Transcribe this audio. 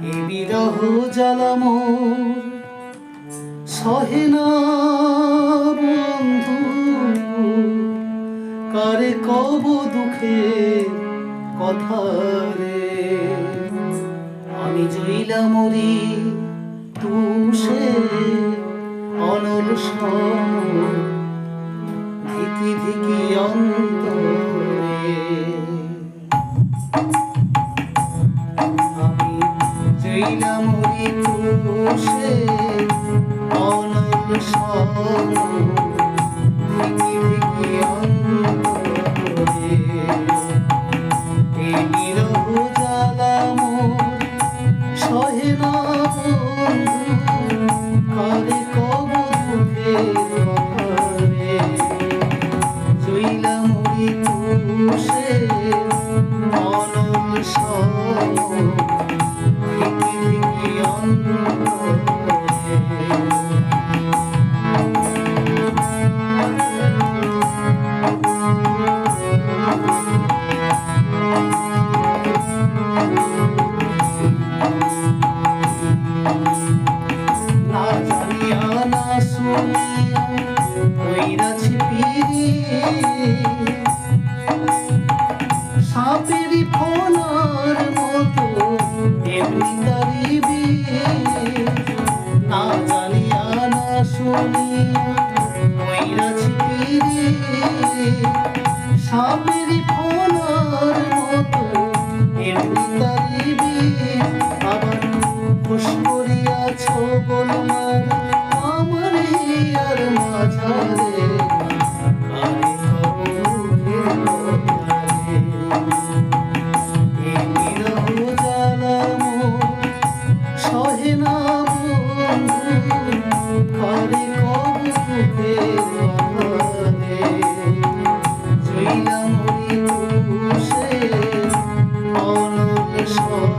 এ বিরহ জ্বালা মোর সহে না বন্ধু, কারে কব দুঃখের কথা রে। আমি জইলা মরি তুষে অনল সম ধিকি ধিকি অন্তরে। আমি জইলা মরি তুষে অনল সম ধিকি ধিকি অন্তরে। এই বিরহ জ্বালা মোর সহে না বন্ধু, কারে কব দুঃখের কথা রে। জইলা মরি তুষে অনল সম ধিকি ধিকি অন্তরে। না জানিয়া না শুনিয়া কইরাছি পিরি, সাপেরই ফোনার মতো এমনি তারিবি। না জানিয়া না শুনিয়া কইরাছি পিরি, সাপেরই ফোনার মতো এমনি তারিবি। আবার খুশ করিয়াছ বলমার আমার হিয়ার মাঝারে, কারে কব দুঃখের কথা রে। এই বিরহ জ্বালা মোর সহে না বন্ধু, কারে কব দুঃখের কথা রে। জইলা মরি তুষে অনল সম